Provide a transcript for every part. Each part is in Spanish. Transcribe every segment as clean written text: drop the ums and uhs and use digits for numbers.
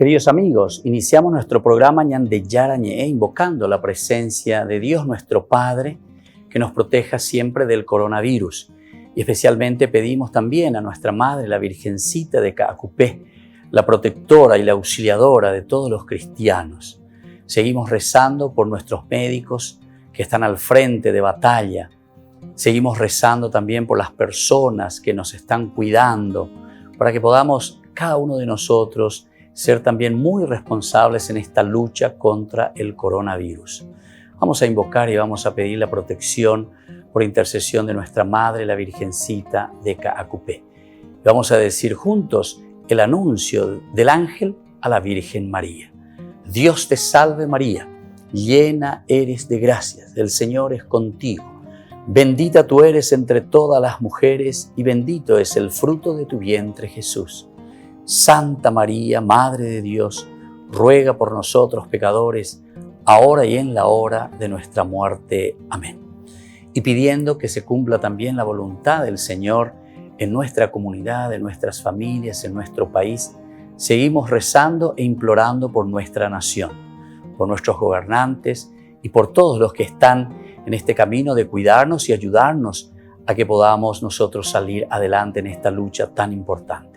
Queridos amigos, iniciamos nuestro programa Ñande Yarañe, invocando la presencia de Dios nuestro Padre, que nos proteja siempre del coronavirus. Y especialmente pedimos también a nuestra Madre, la Virgencita de Caacupé, la protectora y la auxiliadora de todos los cristianos. Seguimos rezando por nuestros médicos que están al frente de batalla. Seguimos rezando también por las personas que nos están cuidando, para que podamos, cada uno de nosotros, ser también muy responsables en esta lucha contra el coronavirus. Vamos a invocar y vamos a pedir la protección por intercesión de nuestra Madre, la Virgencita de Caacupé. Vamos a decir juntos el anuncio del ángel a la Virgen María. Dios te salve María, llena eres de gracias, el Señor es contigo. Bendita tú eres entre todas las mujeres y bendito es el fruto de tu vientre Jesús. Santa María, Madre de Dios, ruega por nosotros pecadores, ahora y en la hora de nuestra muerte. Amén. Y pidiendo que se cumpla también la voluntad del Señor en nuestra comunidad, en nuestras familias, en nuestro país, seguimos rezando e implorando por nuestra nación, por nuestros gobernantes y por todos los que están en este camino de cuidarnos y ayudarnos a que podamos nosotros salir adelante en esta lucha tan importante.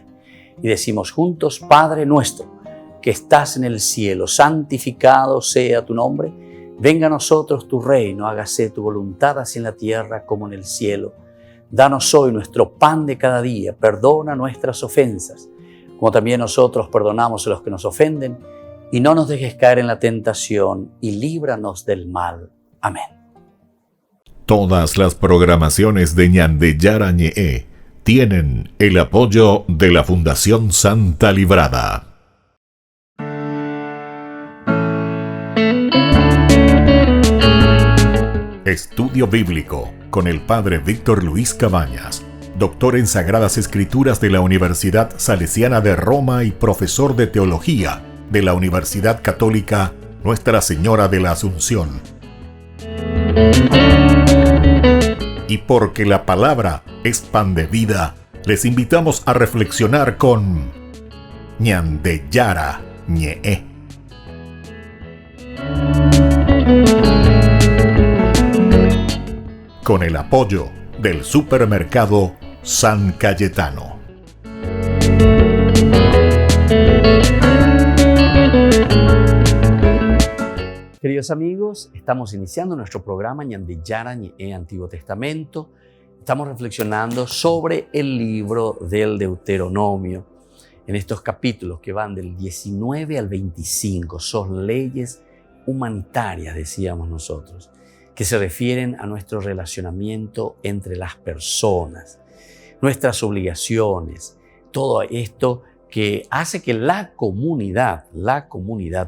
Y decimos juntos, Padre nuestro, que estás en el cielo, santificado sea tu nombre. Venga a nosotros tu reino, hágase tu voluntad así en la tierra como en el cielo. Danos hoy nuestro pan de cada día, perdona nuestras ofensas, como también nosotros perdonamos a los que nos ofenden, y no nos dejes caer en la tentación, y líbranos del mal. Amén. Todas las programaciones de Ñande Yarañe tienen el apoyo de la Fundación Santa Librada. Estudio Bíblico con el Padre Víctor Luis Cabañas, doctor en Sagradas Escrituras de la Universidad Salesiana de Roma y profesor de Teología de la Universidad Católica Nuestra Señora de la Asunción. Y porque la palabra es pan de vida, les invitamos a reflexionar con Ñande Yarañe. Con el apoyo del supermercado San Cayetano. Queridos amigos, estamos iniciando nuestro programa Ñande Yarañe, Antiguo Testamento. Estamos reflexionando sobre el libro del Deuteronomio en estos capítulos que van del 19 al 25. Son leyes humanitarias, decíamos nosotros, que se refieren a nuestro relacionamiento entre las personas, nuestras obligaciones, todo esto que hace que la comunidad,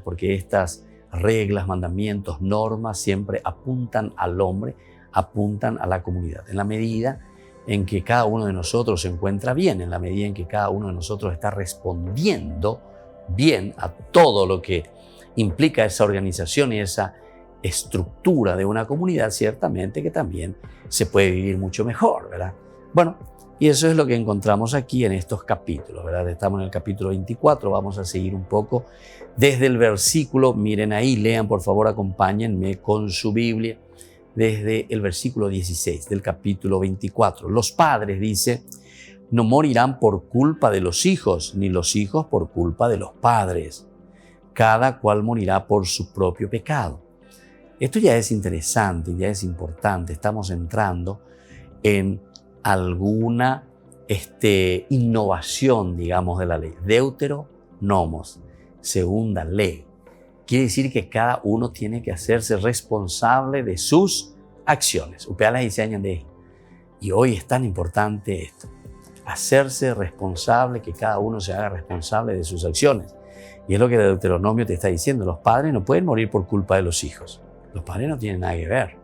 porque estas reglas, mandamientos, normas siempre apuntan al hombre, apuntan a la comunidad. En la medida en que cada uno de nosotros se encuentra bien, en la medida en que cada uno de nosotros está respondiendo bien a todo lo que implica esa organización y esa estructura de una comunidad, ciertamente que también se puede vivir mucho mejor, ¿verdad? Bueno, y eso es lo que encontramos aquí en estos capítulos, ¿verdad? Estamos en el capítulo 24, vamos a seguir un poco desde el versículo, miren ahí, lean por favor, acompáñenme con su Biblia, desde el versículo 16 del capítulo 24. Los padres, dice, no morirán por culpa de los hijos, ni los hijos por culpa de los padres. Cada cual morirá por su propio pecado. Esto ya es interesante, ya es importante. Estamos entrando en alguna innovación, digamos, de la ley. Deuteronomos, segunda ley. Quiere decir que cada uno tiene que hacerse responsable de sus acciones. Y hoy es tan importante esto, hacerse responsable, que cada uno se haga responsable de sus acciones. Y es lo que el Deuteronomio te está diciendo. Los padres no pueden morir por culpa de los hijos. Los padres no tienen nada que ver.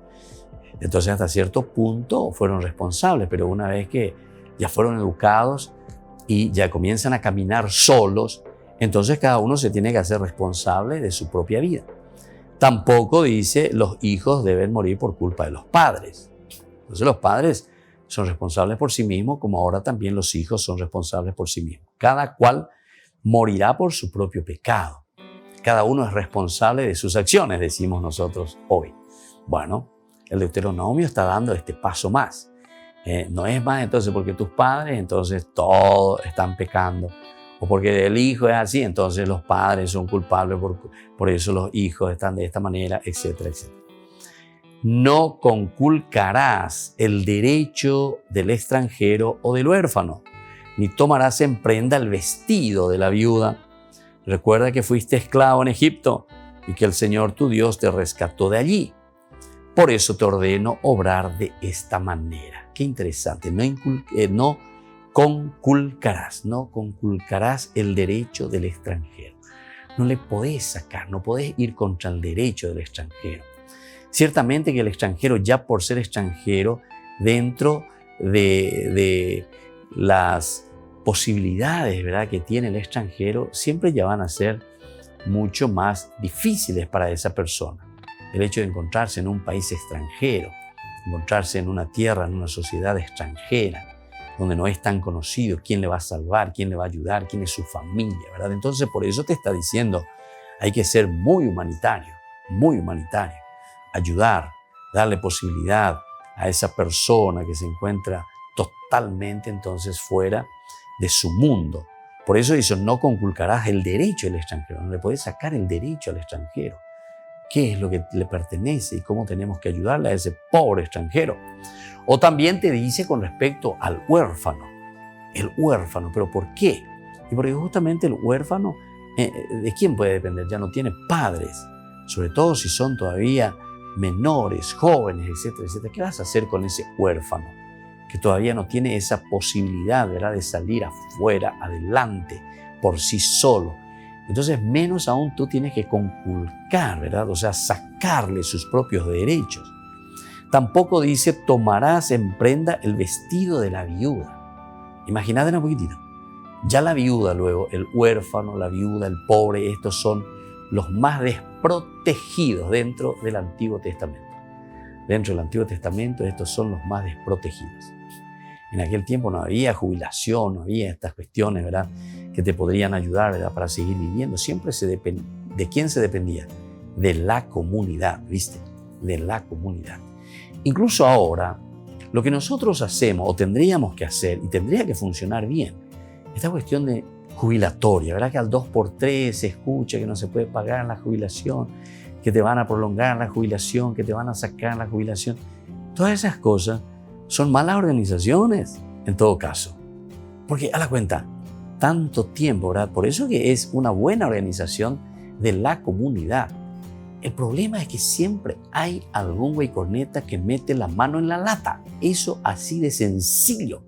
Entonces, hasta cierto punto fueron responsables, pero una vez que ya fueron educados y ya comienzan a caminar solos, entonces cada uno se tiene que hacer responsable de su propia vida. Tampoco dice los hijos deben morir por culpa de los padres. Entonces los padres son responsables por sí mismos, como ahora también los hijos son responsables por sí mismos. Cada cual morirá por su propio pecado. Cada uno es responsable de sus acciones, decimos nosotros hoy. Bueno, el Deuteronomio está dando este paso más. No es más entonces porque tus padres, entonces todos están pecando. O porque el hijo es así, entonces los padres son culpables, por eso los hijos están de esta manera, etcétera, etcétera. No conculcarás el derecho del extranjero o del huérfano, ni tomarás en prenda el vestido de la viuda. Recuerda que fuiste esclavo en Egipto y que el Señor tu Dios te rescató de allí. Por eso te ordeno obrar de esta manera. Qué interesante. No conculcarás el derecho del extranjero. No le podés sacar, no podés ir contra el derecho del extranjero. Ciertamente que el extranjero, ya por ser extranjero, dentro de las posibilidades, ¿verdad?, que tiene el extranjero, siempre ya van a ser mucho más difíciles para esa persona. El hecho de encontrarse en un país extranjero, encontrarse en una tierra, en una sociedad extranjera, donde no es tan conocido, quién le va a salvar, quién le va a ayudar, quién es su familia, ¿verdad? Entonces, por eso te está diciendo, hay que ser muy humanitario, ayudar, darle posibilidad a esa persona que se encuentra totalmente entonces fuera de su mundo. Por eso dice, no conculcarás el derecho del extranjero, no le puedes sacar el derecho al extranjero. ¿Qué es lo que le pertenece y cómo tenemos que ayudarle a ese pobre extranjero? O también te dice con respecto al huérfano. El huérfano, ¿pero por qué? Y porque justamente el huérfano, ¿de quién puede depender? Ya no tiene padres, sobre todo si son todavía menores, jóvenes, etcétera, etcétera. ¿Qué vas a hacer con ese huérfano que todavía no tiene esa posibilidad, ¿verdad?, de salir afuera, adelante, por sí solo? Entonces, menos aún tú tienes que conculcar, ¿verdad? O sea, sacarle sus propios derechos. Tampoco dice, tomarás en prenda el vestido de la viuda. Imagínate un poquitito. Ya la viuda luego, el huérfano, la viuda, el pobre, estos son los más desprotegidos dentro del Antiguo Testamento. Dentro del Antiguo Testamento estos son los más desprotegidos. En aquel tiempo no había jubilación, no había estas cuestiones, ¿verdad?, que te podrían ayudar, ¿verdad?, para seguir viviendo. Siempre ¿de quién se dependía? De la comunidad, ¿viste? De la comunidad. Incluso ahora, lo que nosotros hacemos o tendríamos que hacer y tendría que funcionar bien, esta cuestión de jubilatoria, ¿verdad?, que al 2x3 se escucha que no se puede pagar la jubilación, que te van a prolongar la jubilación, que te van a sacar la jubilación. Todas esas cosas son malas organizaciones, en todo caso. Porque, a la cuenta, tanto tiempo, ¿verdad? Por eso que es una buena organización de la comunidad. El problema es que siempre hay algún güey corneta que mete la mano en la lata. Eso así de sencillo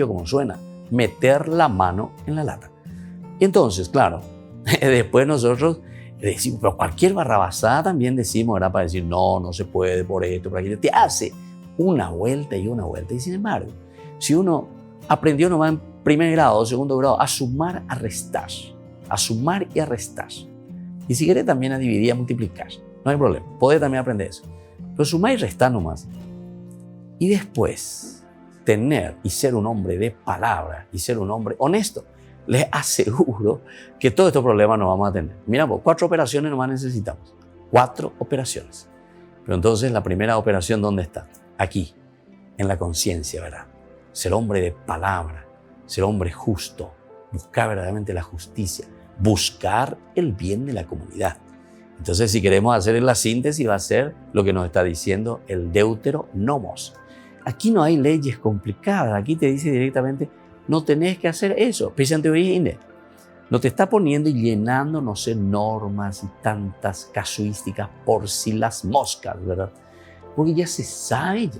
como suena, meter la mano en la lata. Y entonces, claro, después nosotros decimos, pero cualquier barrabasada también decimos, ¿verdad?, para decir, no se puede por esto, por aquello. Te hace una vuelta y una vuelta. Y sin embargo, si uno aprendió nomás en primer grado o segundo grado a sumar, a restar, a sumar y a restar, y si quieres también a dividir y a multiplicar, no hay problema, podés también aprender eso. Pero sumar y restar nomás. Y después, tener y ser un hombre de palabra y ser un hombre honesto, les aseguro que todos estos problemas no vamos a tener. Mira, 4 operaciones nomás necesitamos. 4 operaciones. Pero entonces la primera operación, ¿dónde está? Aquí, en la conciencia, ¿verdad? Ser hombre de palabra, ser hombre justo, buscar verdaderamente la justicia, buscar el bien de la comunidad. Entonces, si queremos hacer la síntesis, va a ser lo que nos está diciendo el Deuteronomos. Aquí no hay leyes complicadas, aquí te dice directamente, no tenés que hacer eso. No te está poniendo y llenando, no sé, normas y tantas casuísticas por si las moscas, ¿verdad? Porque ya se sabe.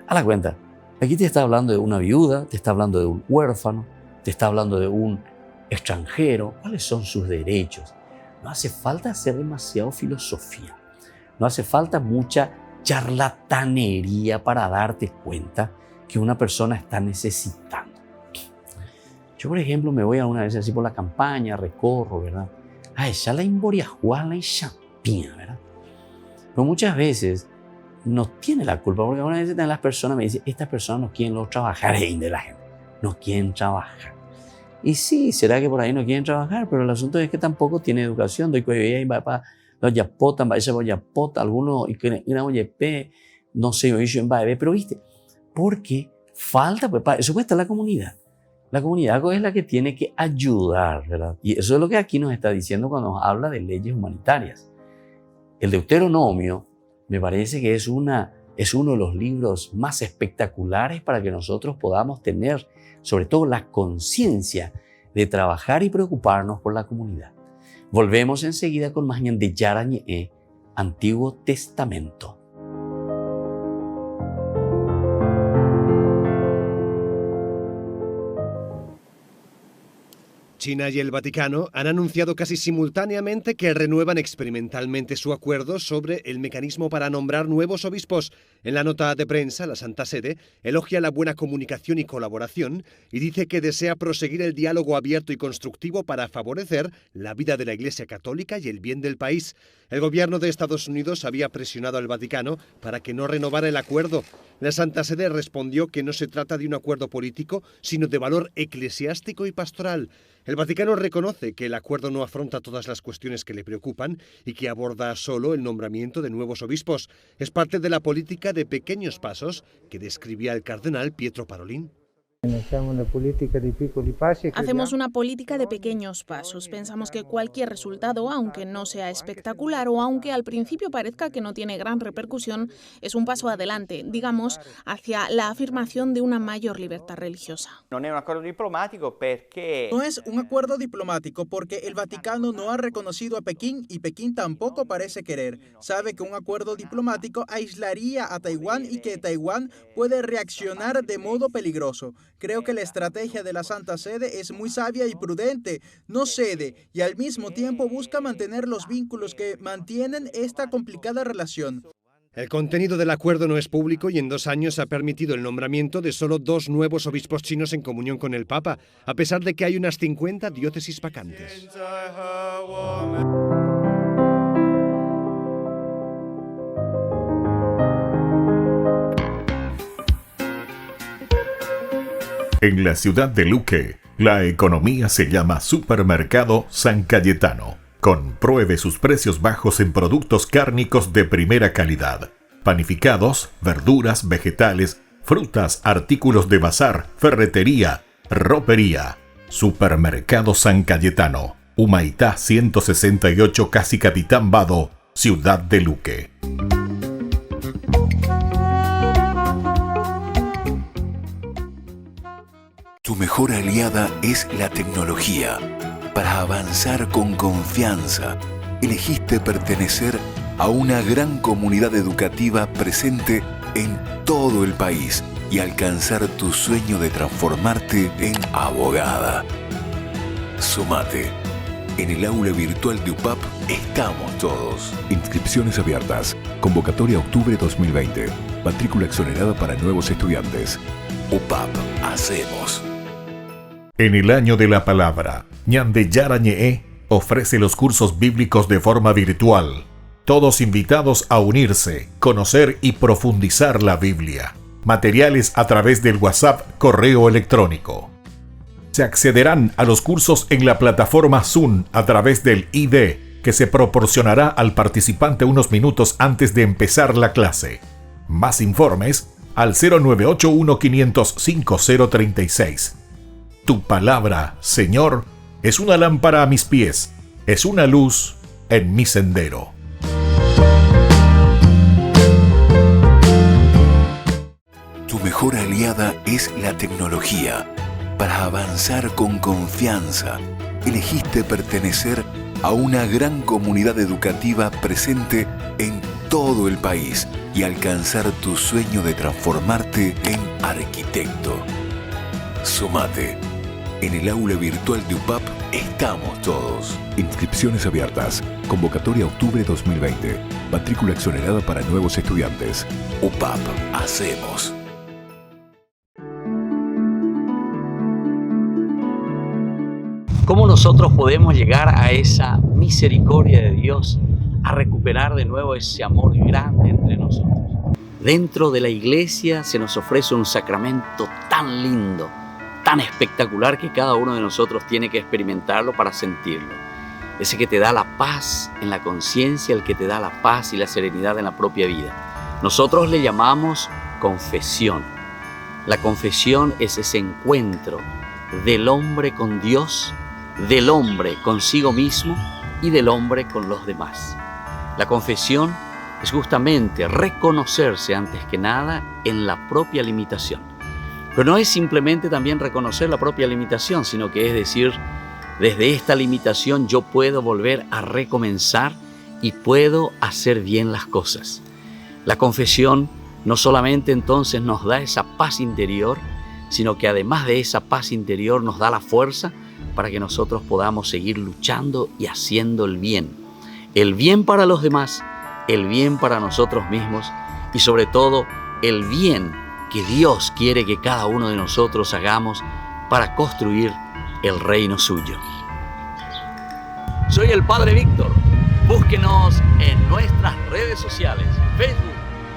A la cuenta, aquí te está hablando de una viuda, te está hablando de un huérfano, te está hablando de un extranjero. ¿Cuáles son sus derechos? No hace falta hacer demasiado filosofía. No hace falta mucha charlatanería para darte cuenta que una persona está necesitando. Yo, por ejemplo, me voy alguna vez así por la campaña, recorro, ¿verdad? Ya la Imboriajuana y Champina, ¿verdad? Pero muchas veces no tiene la culpa, porque algunas veces las personas me dicen, estas personas no quieren trabajar de la gente, no quieren trabajar. Y sí, será que por ahí no quieren trabajar, pero el asunto es que tampoco tienen educación. Doy que papá, los yapotan, va a yapota, algunos, y que no sé, pero viste, porque falta, pues, eso cuesta la comunidad. La comunidad es la que tiene que ayudar, ¿verdad? Y eso es lo que aquí nos está diciendo cuando nos habla de leyes humanitarias. El Deuteronomio me parece que es uno de los libros más espectaculares para que nosotros podamos tener, sobre todo, la conciencia de trabajar y preocuparnos por la comunidad. Volvemos enseguida con más de Yarañe, Antiguo Testamento. China y el Vaticano han anunciado casi simultáneamente que renuevan experimentalmente su acuerdo sobre el mecanismo para nombrar nuevos obispos. En la nota de prensa, la Santa Sede elogia la buena comunicación y colaboración y dice que desea proseguir el diálogo abierto y constructivo para favorecer la vida de la Iglesia Católica y el bien del país. El gobierno de Estados Unidos había presionado al Vaticano para que no renovara el acuerdo. La Santa Sede respondió que no se trata de un acuerdo político, sino de valor eclesiástico y pastoral. El Vaticano reconoce que el acuerdo no afronta todas las cuestiones que le preocupan y que aborda solo el nombramiento de nuevos obispos. Es parte de la política de pequeños pasos que describía el cardenal Pietro Parolin. Hacemos una política de pequeños pasos. Pensamos que cualquier resultado, aunque no sea espectacular o aunque al principio parezca que no tiene gran repercusión, es un paso adelante, digamos, hacia la afirmación de una mayor libertad religiosa. No es un acuerdo diplomático porque el Vaticano no ha reconocido a Pekín y Pekín tampoco parece querer. Sabe que un acuerdo diplomático aislaría a Taiwán y que Taiwán puede reaccionar de modo peligroso. Creo que la estrategia de la Santa Sede es muy sabia y prudente. No cede y al mismo tiempo busca mantener los vínculos que mantienen esta complicada relación. El contenido del acuerdo no es público y en 2 años ha permitido el nombramiento de solo 2 nuevos obispos chinos en comunión con el Papa, a pesar de que hay unas 50 diócesis vacantes. En la ciudad de Luque, la economía se llama Supermercado San Cayetano. Compruebe sus precios bajos en productos cárnicos de primera calidad. Panificados, verduras, vegetales, frutas, artículos de bazar, ferretería, ropería. Supermercado San Cayetano, Humaitá 168, Casi Capitán Vado, ciudad de Luque. Tu mejor aliada es la tecnología. Para avanzar con confianza, elegiste pertenecer a una gran comunidad educativa presente en todo el país y alcanzar tu sueño de transformarte en abogada. Sumate. En el aula virtual de UPAP estamos todos. Inscripciones abiertas. Convocatoria octubre 2020. Matrícula exonerada para nuevos estudiantes. UPAP. Hacemos. En el año de la palabra, Ñande Yarañe ofrece los cursos bíblicos de forma virtual. Todos invitados a unirse, conocer y profundizar la Biblia. Materiales a través del WhatsApp, correo electrónico. Se accederán a los cursos en la plataforma Zoom a través del ID, que se proporcionará al participante unos minutos antes de empezar la clase. Más informes al 0981 505 036. Tu palabra, Señor, es una lámpara a mis pies, es una luz en mi sendero. Tu mejor aliada es la tecnología. Para avanzar con confianza, elegiste pertenecer a una gran comunidad educativa presente en todo el país y alcanzar tu sueño de transformarte en arquitecto. Sumate. En el aula virtual de UPAP estamos todos. Inscripciones abiertas. Convocatoria octubre 2020. Matrícula exonerada para nuevos estudiantes. UPAP. Hacemos. ¿Cómo nosotros podemos llegar a esa misericordia de Dios, a recuperar de nuevo ese amor grande entre nosotros? Dentro de la iglesia se nos ofrece un sacramento tan lindo, tan espectacular que cada uno de nosotros tiene que experimentarlo para sentirlo. Ese que te da la paz en la conciencia, el que te da la paz y la serenidad en la propia vida. Nosotros le llamamos confesión. La confesión es ese encuentro del hombre con Dios, del hombre consigo mismo y del hombre con los demás. La confesión es justamente reconocerse antes que nada en la propia limitación. Pero no es simplemente también reconocer la propia limitación, sino que es decir, desde esta limitación yo puedo volver a recomenzar y puedo hacer bien las cosas. La confesión no solamente entonces nos da esa paz interior, sino que además de esa paz interior nos da la fuerza para que nosotros podamos seguir luchando y haciendo el bien. El bien para los demás, el bien para nosotros mismos y sobre todo el bien que Dios quiere que cada uno de nosotros hagamos para construir el reino suyo. Soy el Padre Víctor. Búsquenos en nuestras redes sociales, Facebook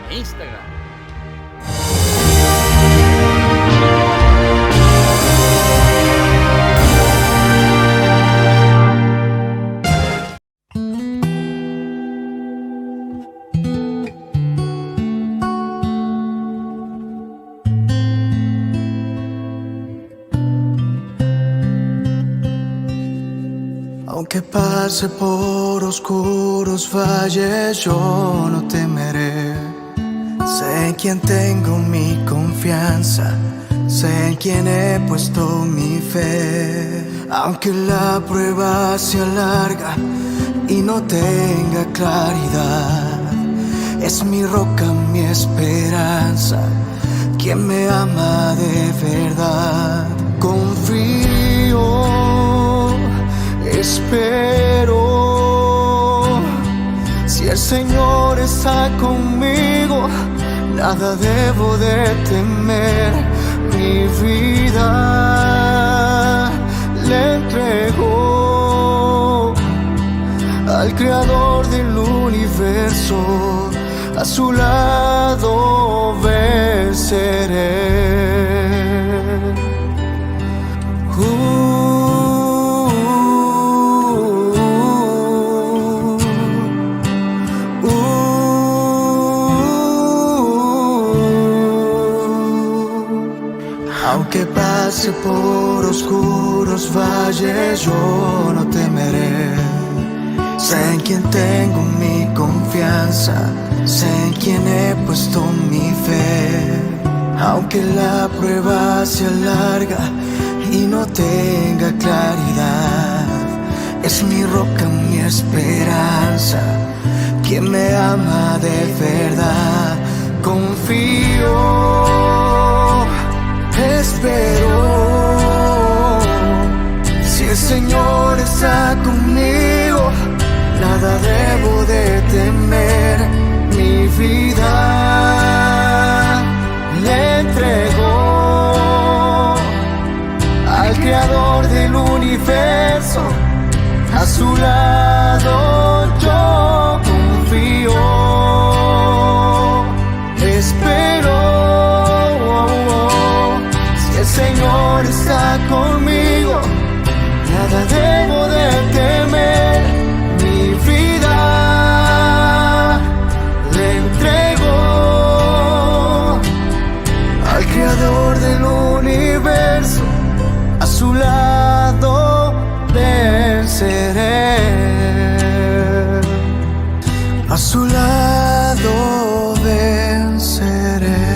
e Instagram. Aunque pase por oscuros valles, yo no temeré. Sé en quién tengo mi confianza, sé en quién he puesto mi fe. Aunque la prueba sea larga y no tenga claridad, es mi roca, mi esperanza, quien me ama de verdad. Confío, espero, si el Señor está conmigo, nada debo de temer. Mi vida le entrego al Creador del universo, a su lado venceré. Aunque pase por oscuros valles, yo no temeré. Sé en quien tengo mi confianza, sé en quien he puesto mi fe. Aunque la prueba sea larga y no tenga claridad, es mi roca, mi esperanza, quien me ama de verdad. Confío, espero, si el Señor está conmigo, nada debo de temer. Mi vida le entrego al Creador del universo, a su lado yo confío. Espero, el Señor está conmigo, nada debo de temer. Mi vida le entrego al Creador del universo, a su lado venceré. A su lado venceré.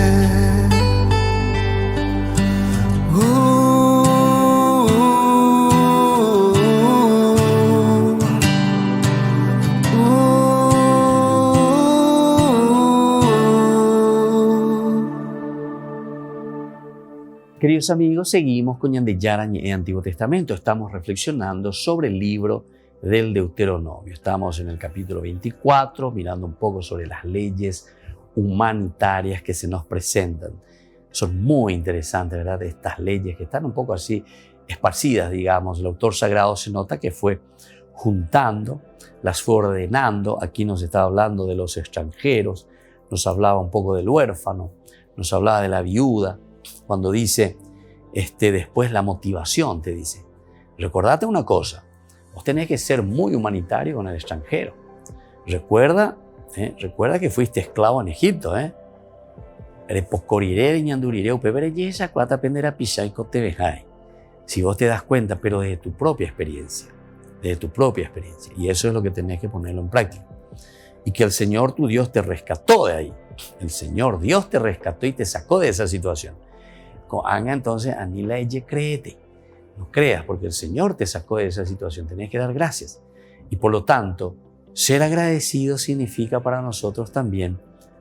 Queridos amigos, seguimos con Ñandeyara Ñe Antiguo Testamento. Estamos reflexionando sobre el libro del Deuteronomio. Estamos en el capítulo 24, mirando un poco sobre las leyes humanitarias que se nos presentan. Son muy interesantes, ¿verdad? Estas leyes que están un poco así esparcidas, digamos. El autor sagrado se nota que fue juntando, las fue ordenando. Aquí nos estaba hablando de los extranjeros, nos hablaba un poco del huérfano, nos hablaba de la viuda. Cuando dice después la motivación, te dice. Recordate una cosa, vos tenés que ser muy humanitario con el extranjero. Recuerda que fuiste esclavo en Egipto, Si vos te das cuenta, pero desde tu propia experiencia. Y eso es lo que tenés que ponerlo en práctica. Y que el Señor tu Dios te rescató de ahí. El Señor Dios te rescató y te sacó de esa situación. Entonces, anila ella créete. No creas, porque el Señor te sacó de esa situación. Tenés que dar gracias. Y por lo tanto, ser agradecido significa para nosotros también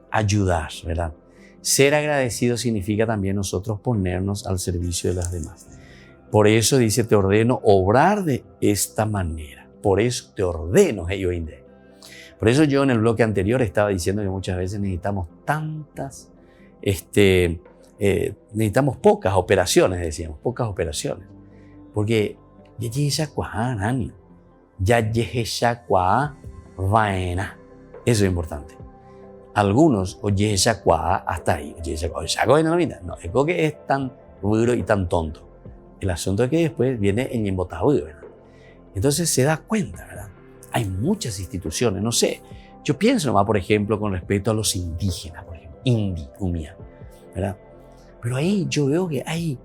ayudar, ¿verdad? Ser agradecido significa también nosotros ponernos al servicio de las demás. Por eso dice, te ordeno obrar de esta manera. Por eso te ordeno, Heyoinde. Por eso yo en el bloque anterior estaba diciendo que muchas veces necesitamos necesitamos pocas operaciones, decíamos, pocas operaciones. Porque eso es importante. Algunos hasta ahí. No, es que es tan duro y tan tonto. El asunto es que después viene el embotado, ¿verdad? Entonces se da cuenta, ¿verdad? Hay muchas instituciones, no sé. Yo pienso nomás, por ejemplo, con respecto a los indígenas, por ejemplo, Umia, ¿verdad? Pero ahí yo veo que hay,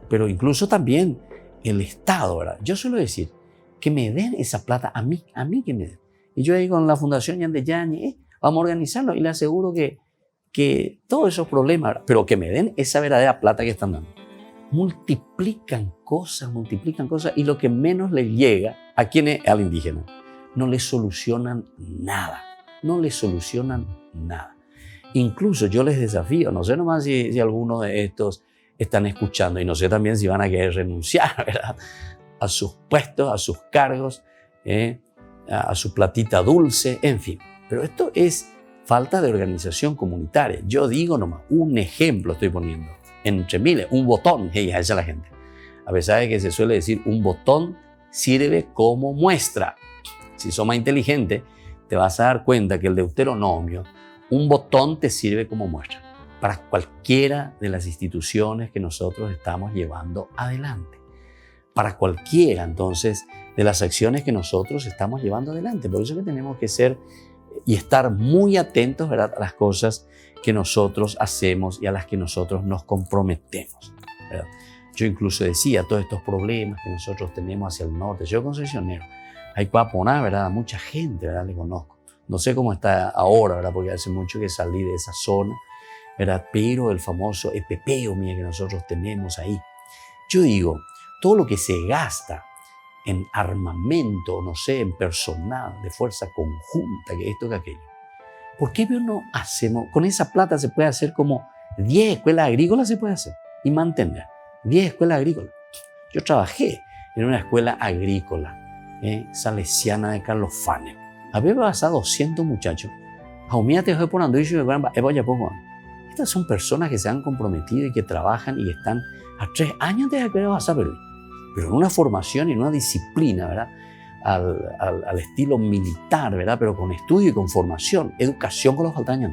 pero incluso también el Estado, ¿verdad? Yo suelo decir que me den esa plata a mí que me den. Y yo ahí con la Fundación Ñandeyani, vamos a organizarlo y le aseguro que todos esos problemas, ¿verdad? Pero que me den esa verdadera plata que están dando. Multiplican cosas y lo que menos les llega a quien es al indígena, no le solucionan nada. Incluso yo les desafío, no sé nomás si alguno de estos están escuchando y no sé también si van a querer renunciar, ¿verdad? A sus puestos, a sus cargos, a su platita dulce, en fin. Pero esto es falta de organización comunitaria. Yo digo nomás, un ejemplo estoy poniendo. Entre miles, un botón, esa es la gente. A pesar de que se suele decir un botón sirve como muestra. Si sos más inteligente, te vas a dar cuenta que el Deuteronomio, un botón te sirve como muestra para cualquiera de las instituciones que nosotros estamos llevando adelante. Para cualquiera, entonces, de las acciones que nosotros estamos llevando adelante. Por eso que tenemos que ser y estar muy atentos, ¿verdad?, a las cosas que nosotros hacemos y a las que nosotros nos comprometemos, ¿verdad? Yo incluso decía, todos estos problemas que nosotros tenemos hacia el norte, yo concesionero, hay Cuaponá, ¿verdad? Mucha gente, ¿verdad?, le conozco. No sé cómo está ahora, ¿verdad?, porque hace mucho que salí de esa zona, ¿verdad? Pero el famoso epepeo que nosotros tenemos ahí. Yo digo, todo lo que se gasta en armamento, no sé, en personal, de fuerza conjunta, que esto, que aquello. ¿Por qué no hacemos, con esa plata se puede hacer como 10 escuelas agrícolas se puede hacer y mantener 10 escuelas agrícolas? Yo trabajé en una escuela agrícola salesiana de Carlos Fane. Había pasado 200 muchachos. Estas son personas que se han comprometido y que trabajan y están a 3 años de que vas a ver, pero en una formación y en una disciplina, ¿verdad?, al estilo militar, ¿verdad?, pero con estudio y con formación, educación con los faltaños.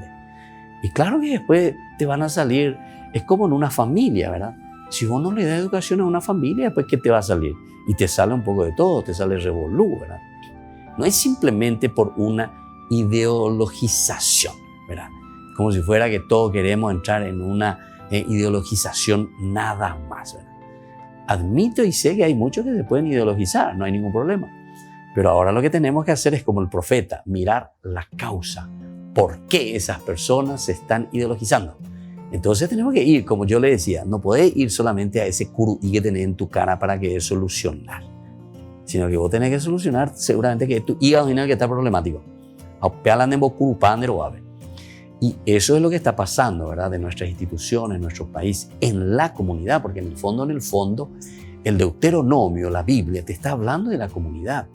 Y claro que después te van a salir, es como en una familia, ¿verdad? Si vos no le das educación a una familia, después ¿qué te va a salir? Y te sale un poco de todo, te sale revolú, ¿verdad? No es simplemente por una ideologización, ¿verdad? Como si fuera que todos queremos entrar en una ideologización nada más, ¿verdad? Admito y sé que hay muchos que se pueden ideologizar, no hay ningún problema. Pero ahora lo que tenemos que hacer es como el profeta, mirar la causa. ¿Por qué esas personas se están ideologizando? Entonces tenemos que ir, como yo le decía, no podés ir solamente a ese curuí que tenés en tu cara para querer solucionar, sino que vos tenés que solucionar seguramente que tu hígado es que está problemático. Y eso es lo que está pasando, ¿verdad?, de nuestras instituciones, en nuestro país, en la comunidad, porque en el fondo, el Deuteronomio, la Biblia, te está hablando de la comunidad.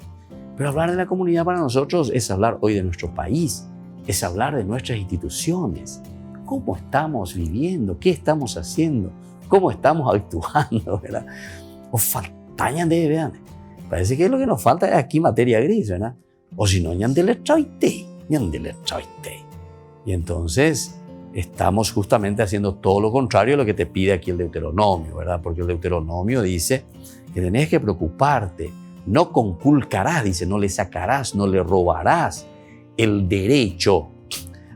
Pero hablar de la comunidad para nosotros es hablar hoy de nuestro país, es hablar de nuestras instituciones. ¿Cómo estamos viviendo? ¿Qué estamos haciendo? ¿Cómo estamos actuando? ¿Verdad? O faltañan de, vean. Parece que lo que nos falta es aquí materia gris, ¿verdad? O si no, ñan de letra. Y entonces, estamos justamente haciendo todo lo contrario a lo que te pide aquí el Deuteronomio, ¿verdad? Porque el Deuteronomio dice que tenés que preocuparte, no conculcarás, dice, no le sacarás, no le robarás el derecho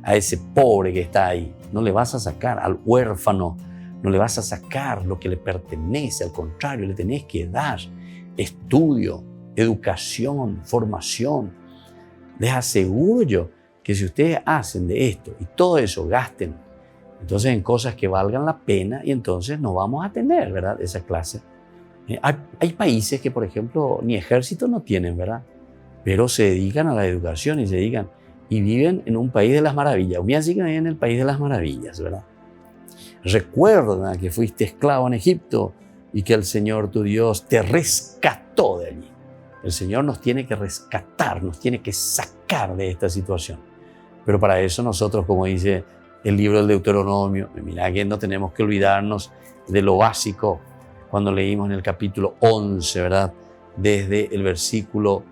a ese pobre que está ahí. No le vas a sacar al huérfano, no le vas a sacar lo que le pertenece, al contrario, le tenés que dar estudio, educación, formación. Les aseguro yo que si ustedes hacen de esto y todo eso gasten, entonces en cosas que valgan la pena, y entonces no vamos a tener, ¿verdad?, esa clase. Hay países que, por ejemplo, ni ejército no tienen, ¿verdad?, pero se dedican a la educación y viven en un país de las maravillas. Mira, así que viven en el país de las maravillas, ¿verdad? Recuerda que fuiste esclavo en Egipto y que el Señor tu Dios te rescató de allí. El Señor nos tiene que rescatar, nos tiene que sacar de esta situación. Pero para eso nosotros, como dice el libro del Deuteronomio, mira que no tenemos que olvidarnos de lo básico. Cuando leímos en el capítulo 11, ¿verdad?, desde el versículo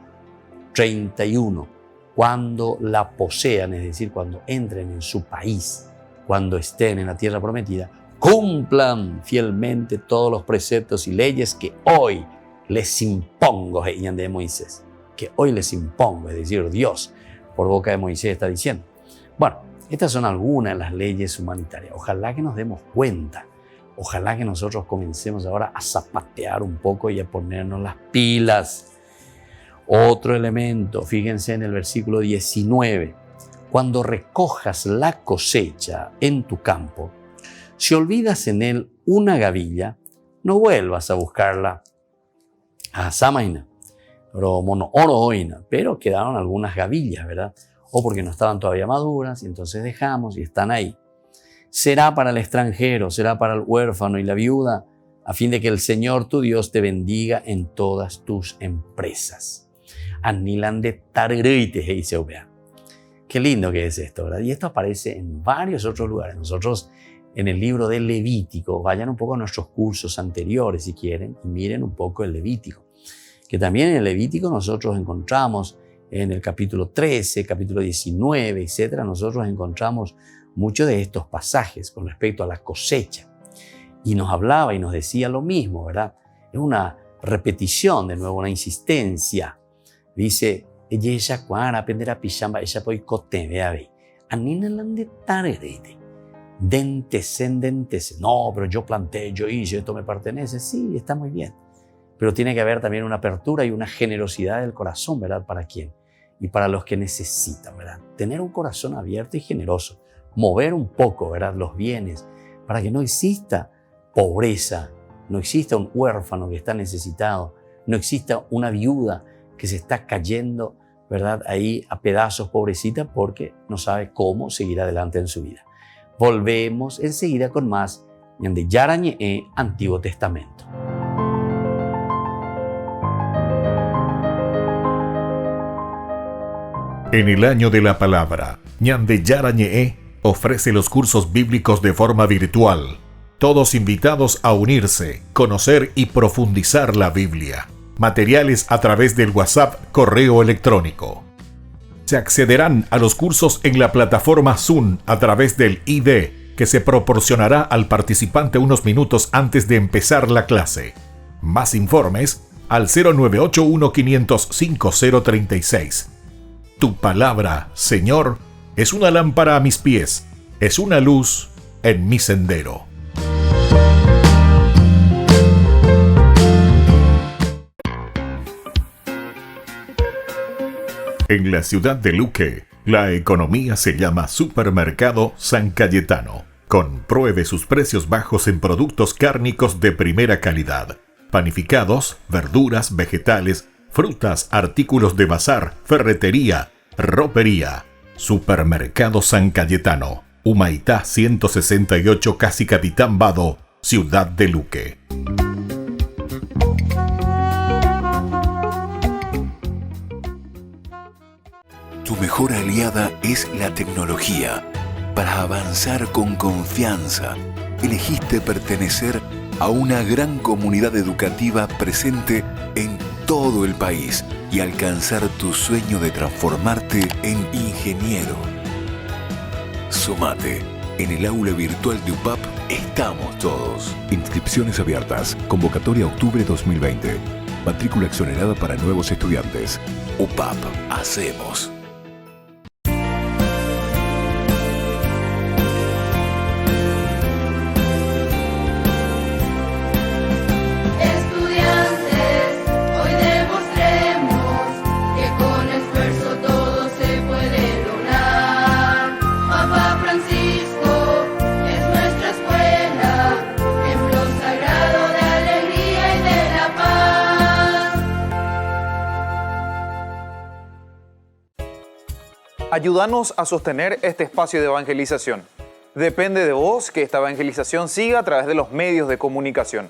31, cuando la posean, es decir, cuando entren en su país, cuando estén en la tierra prometida, cumplan fielmente todos los preceptos y leyes que hoy les impongo, de Moisés, que hoy les impongo, es decir, Dios por boca de Moisés está diciendo. Bueno, estas son algunas de las leyes humanitarias. Ojalá que nos demos cuenta, ojalá que nosotros comencemos ahora a zapatear un poco y a ponernos las pilas. Otro elemento, fíjense en el versículo 19, cuando recojas la cosecha en tu campo, si olvidas en él una gavilla, no vuelvas a buscarla a Samaina, pero quedaron algunas gavillas, ¿verdad? O porque no estaban todavía maduras y entonces dejamos y están ahí. Será para el extranjero, será para el huérfano y la viuda, a fin de que el Señor tu Dios te bendiga en todas tus empresas. Anilan de Targrite, qué lindo que es esto, ¿verdad? Y esto aparece en varios otros lugares. Nosotros en el libro de Levítico, vayan un poco a nuestros cursos anteriores si quieren y miren un poco el Levítico, que también en el Levítico nosotros encontramos en el capítulo 13, capítulo 19, etcétera, nosotros encontramos muchos de estos pasajes con respecto a la cosecha. Y nos hablaba y nos decía lo mismo, ¿verdad? Es una repetición, de nuevo, una insistencia. Dice, ella cuara aprenderá pijamba, ella poi cote, vea ve. Aninelan de tarde. Dentes. No, pero yo planté, yo hice, esto me pertenece. Sí, está muy bien. Pero tiene que haber también una apertura y una generosidad del corazón, ¿verdad? ¿Para quién? Y para los que necesitan, ¿verdad? Tener un corazón abierto y generoso. Mover un poco, ¿verdad?, los bienes para que no exista pobreza, no exista un huérfano que está necesitado, no exista una viuda que se está cayendo, ¿verdad?, ahí a pedazos, pobrecita, porque no sabe cómo seguir adelante en su vida. Volvemos enseguida con más de Yarañe, Antiguo Testamento. En el año de la palabra, Ñande Yarañe ofrece los cursos bíblicos de forma virtual. Todos invitados a unirse, conocer y profundizar la Biblia. Materiales a través del WhatsApp, correo electrónico. Se accederán a los cursos en la plataforma Zoom a través del ID, que se proporcionará al participante unos minutos antes de empezar la clase. Más informes al 0981-500-5036. Tu palabra, Señor, es una lámpara a mis pies, es una luz en mi sendero. En la ciudad de Luque, la economía se llama Supermercado San Cayetano. Compruebe sus precios bajos en productos cárnicos de primera calidad. Panificados, verduras, vegetales, frutas, artículos de bazar, ferretería, ropería. Supermercado San Cayetano, Humaitá 168, Casi Capitán Vado, ciudad de Luque. Tu mejor aliada es la tecnología. Para avanzar con confianza, elegiste pertenecer a una gran comunidad educativa presente en todo el país y alcanzar tu sueño de transformarte en ingeniero. Sumate. En el aula virtual de UPAP estamos todos. Inscripciones abiertas. Convocatoria octubre 2020. Matrícula exonerada para nuevos estudiantes. UPAP. Hacemos. Ayúdanos a sostener este espacio de evangelización. Depende de vos que esta evangelización siga a través de los medios de comunicación.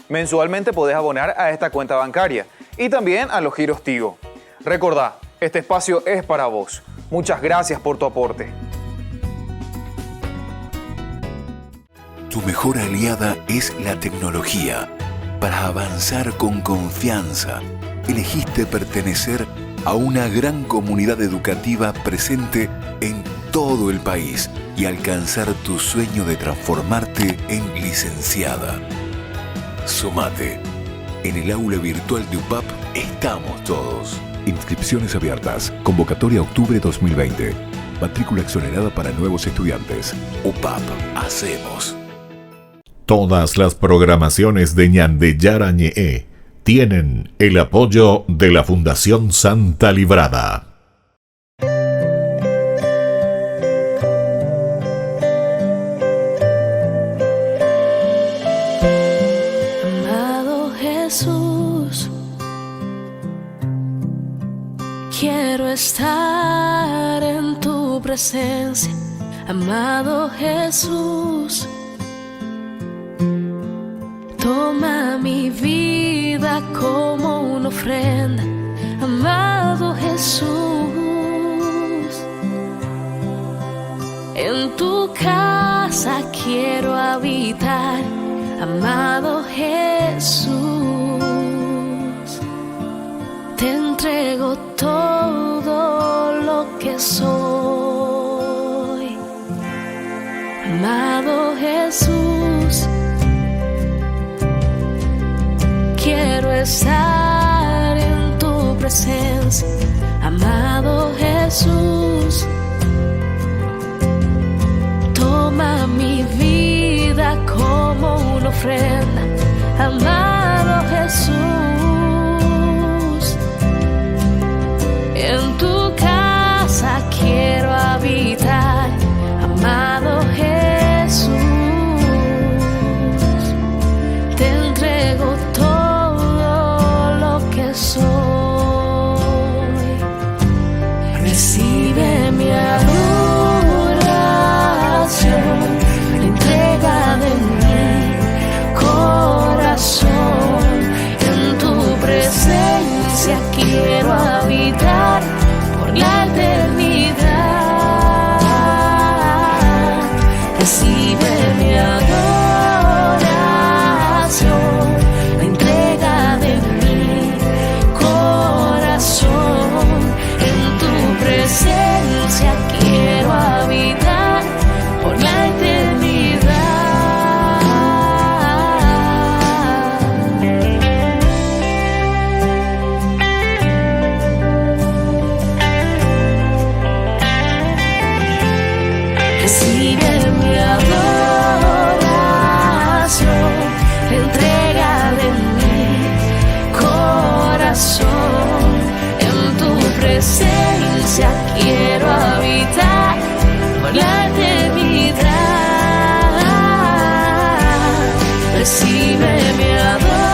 Mensualmente podés abonar a esta cuenta bancaria y también a los giros Tigo. Recordá, este espacio es para vos. Muchas gracias por tu aporte. Tu mejor aliada es la tecnología. Para avanzar con confianza, elegiste pertenecer a una gran comunidad educativa presente en todo el país y alcanzar tu sueño de transformarte en licenciada. Sumate. En el aula virtual de UPAP estamos todos. Inscripciones abiertas. Convocatoria octubre 2020. Matrícula exonerada para nuevos estudiantes. UPAP. Hacemos. Todas las programaciones de Ñandeyara Ñe'e tienen el apoyo de la Fundación Santa Librada. Amado Jesús, quiero estar en tu presencia. Amado Jesús, toma mi vida como una ofrenda. Amado Jesús, en tu casa quiero habitar. Amado Jesús, te entrego todo lo que soy. Amado Jesús, quiero estar en tu presencia. Amado Jesús, toma mi vida como una ofrenda. Amado Jesús, en tu casa quiero habitar. Amado Jesús, te entrego todo lo que soy. Recibe mi adoración, la entrega de mi corazón. En tu presencia quiero habitar por la eternidad. Recibe mi adoración, la entrega de mi corazón. En tu presencia quiero habitar por la eternidad. Recibe mi adoración, la entrega de mi corazón. En tu presencia quiero habitar por la eternidad. Recibe mi adoración,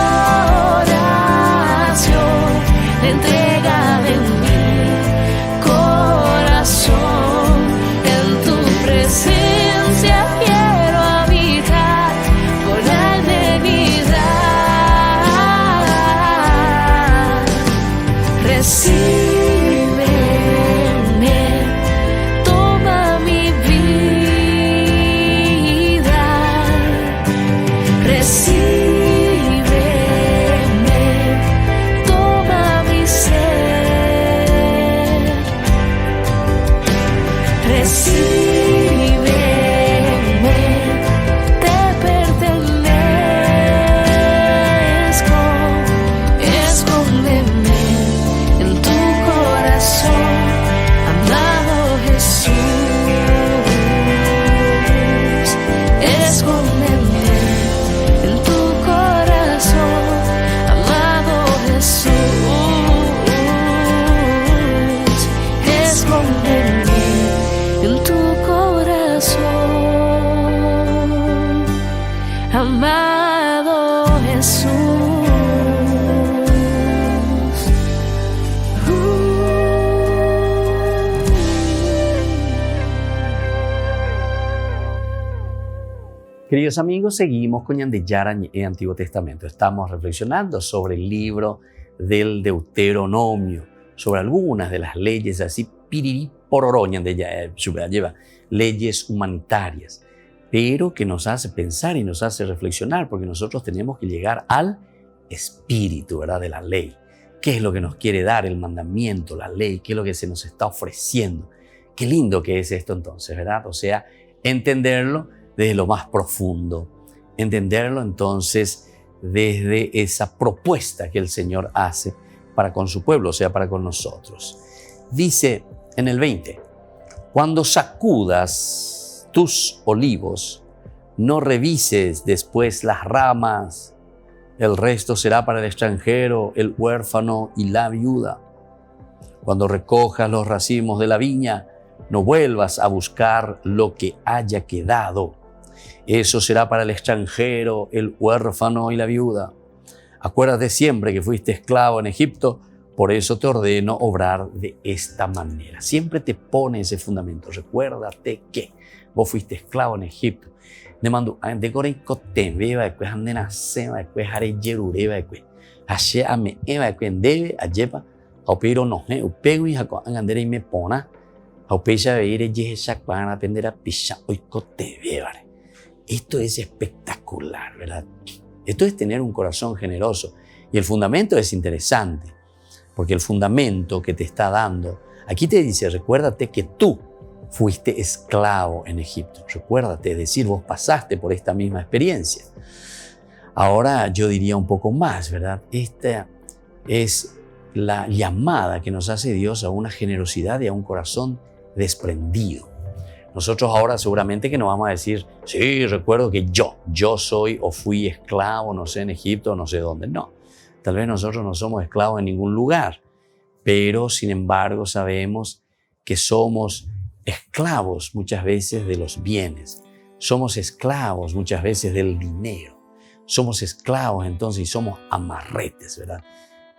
la entrega de mi corazón. En tu presencia quiero habitar por la eternidad. Recíbeme, toma mi vida. Recíbeme, toma mi ser. Recíbeme, amado Jesús. Queridos amigos, seguimos con Yandeyara en Antiguo Testamento. Estamos reflexionando sobre el libro del Deuteronomio, sobre algunas de las leyes así, piriri pororó, lleva leyes humanitarias, pero que nos hace pensar y nos hace reflexionar, porque nosotros tenemos que llegar al espíritu, ¿verdad?, de la ley. ¿Qué es lo que nos quiere dar el mandamiento, la ley? ¿Qué es lo que se nos está ofreciendo? Qué lindo que es esto entonces, ¿verdad? O sea, entenderlo desde lo más profundo, entenderlo entonces desde esa propuesta que el Señor hace para con su pueblo, o sea, para con nosotros. Dice en el 20, cuando sacudas tus olivos, no revises después las ramas, el resto será para el extranjero, el huérfano y la viuda. Cuando recojas los racimos de la viña, no vuelvas a buscar lo que haya quedado. Eso será para el extranjero, el huérfano y la viuda. Acuérdate siempre que fuiste esclavo en Egipto, por eso te ordeno obrar de esta manera. Siempre te pone ese fundamento. Recuérdate que vos fuiste esclavo en Egipto. Ne mando de coreicote, beba después andena sema después haré yerureba después. Ashe ame eva después debe ayepa. Aupiro no he upego y jaco angandere y me pona. Aupecha veire yesha cuana aprender a pisha oicote bebare. Esto es espectacular, ¿verdad? Esto es tener un corazón generoso. Y el fundamento es interesante, porque el fundamento que te está dando, aquí te dice, recuérdate que tú fuiste esclavo en Egipto. Recuérdate, es decir, vos pasaste por esta misma experiencia. Ahora yo diría un poco más, ¿verdad? Esta es la llamada que nos hace Dios a una generosidad y a un corazón desprendido. Nosotros ahora seguramente que nos vamos a decir, sí, recuerdo que yo soy o fui esclavo, no sé, en Egipto, no sé dónde. No, tal vez nosotros no somos esclavos en ningún lugar, pero sin embargo sabemos que somos esclavos muchas veces de los bienes. Somos esclavos muchas veces del dinero. Somos esclavos entonces y somos amarretes, ¿verdad?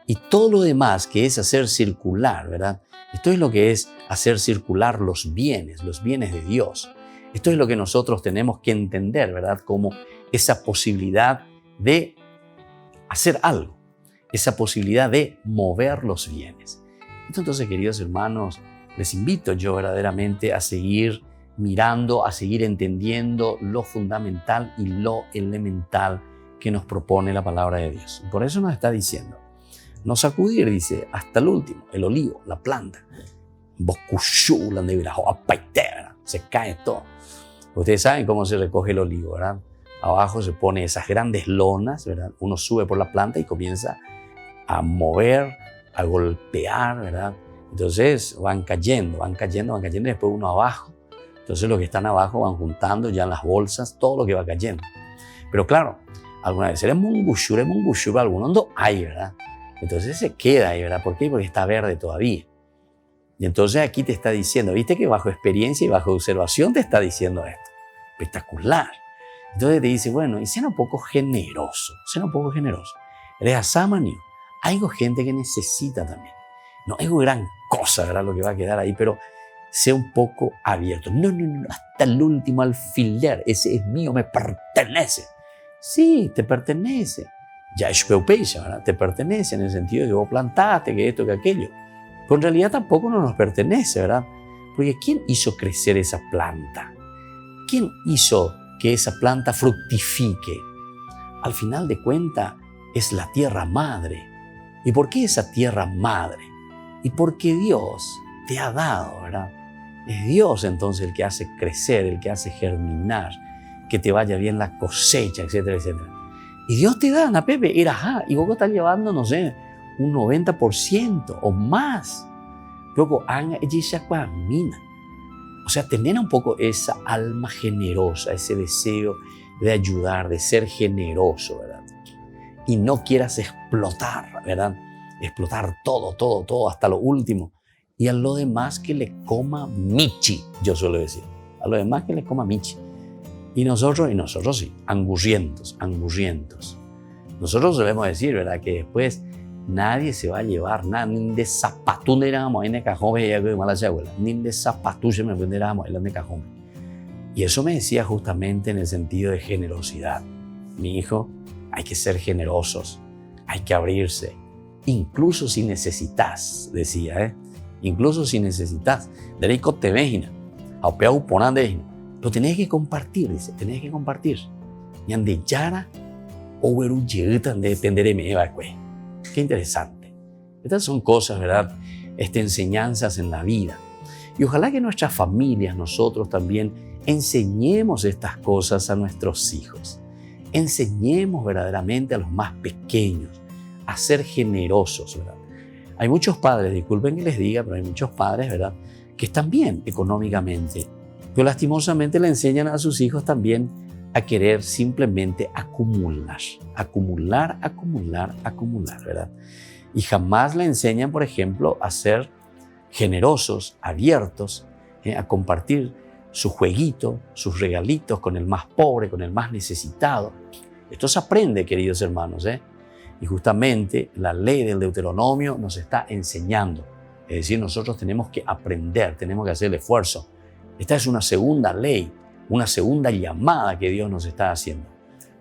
Y todo lo demás que es hacer circular, ¿verdad? Esto es lo que es hacer circular los bienes de Dios. Esto es lo que nosotros tenemos que entender, ¿verdad? Como esa posibilidad de hacer algo, esa posibilidad de mover los bienes. Entonces, queridos hermanos, les invito yo verdaderamente a seguir mirando, a seguir entendiendo lo fundamental y lo elemental que nos propone la palabra de Dios. Por eso nos está diciendo, no sacudir, dice, hasta el último, el olivo, la planta. Se cae todo. Ustedes saben cómo se recoge el olivo, ¿verdad? Abajo se pone esas grandes lonas, ¿verdad? Uno sube por la planta y comienza a mover, a golpear, ¿verdad? Entonces van cayendo y después uno abajo. Entonces los que están abajo van juntando ya en las bolsas todo lo que va cayendo. Pero claro, alguna vez seremos un gushur, algunos no hay, ¿verdad? Entonces se queda ahí, ¿verdad? ¿Por qué? Porque está verde todavía. Y entonces aquí te está diciendo, viste que bajo experiencia y bajo observación te está diciendo esto. Espectacular. Entonces te dice, bueno, y sea un poco generoso. Eres asamanio. Hay gente que necesita también. No es gran cosa, ¿verdad? Lo que va a quedar ahí, pero sea un poco abierto. No, hasta el último alfiler. Ese es mío, me pertenece. Sí, te pertenece. Ya es peupecha, ¿verdad? Te pertenece en el sentido de que vos plantaste, que esto, que aquello. Pero en realidad tampoco nos pertenece, ¿verdad? Porque ¿quién hizo crecer esa planta? ¿Quién hizo que esa planta fructifique? Al final de cuentas es la tierra madre. ¿Y por qué esa tierra madre? Y porque Dios te ha dado, ¿verdad? Es Dios entonces el que hace crecer, el que hace germinar, que te vaya bien la cosecha, etcétera, etcétera. Y Dios te da, Pepe, y vos estás llevando, no sé, un 90% o más. Luego, o sea, tener un poco esa alma generosa, ese deseo de ayudar, de ser generoso, ¿verdad? Y no quieras explotar, ¿verdad? Explotar todo, hasta lo último. Y a lo demás que le coma michi, yo suelo decir. A lo demás que le coma michi. Y nosotros sí, angurrientos. Nosotros solemos decir, ¿verdad?, que después nadie se va a llevar nada, ni de zapatú de la en el cajón, ni de zapatú se me puede la en el cajón. Y eso me decía justamente en el sentido de generosidad. Mi hijo, hay que ser generosos, hay que abrirse, incluso si necesitas, decía, incluso si necesitas. Derecho te vejina, aupea uponan de lo tenés que compartir, dice, tenés que compartir. Y ande yara o veru llegutan de depender de me va. Qué interesante. Estas son cosas, ¿verdad? Enseñanzas en la vida. Y ojalá que nuestras familias, nosotros también, enseñemos estas cosas a nuestros hijos. Enseñemos verdaderamente a los más pequeños a ser generosos, ¿verdad? Hay muchos padres, disculpen que les diga, pero hay muchos padres, ¿verdad?, que están bien económicamente, pero lastimosamente le enseñan a sus hijos también a querer simplemente acumular, ¿verdad? Y jamás le enseñan, por ejemplo, a ser generosos, abiertos, a compartir su jueguito, sus regalitos con el más pobre, con el más necesitado. Esto se aprende, queridos hermanos, Y justamente la ley del Deuteronomio nos está enseñando. Es decir, nosotros tenemos que aprender, tenemos que hacer el esfuerzo. Esta es una segunda ley, una segunda llamada que Dios nos está haciendo.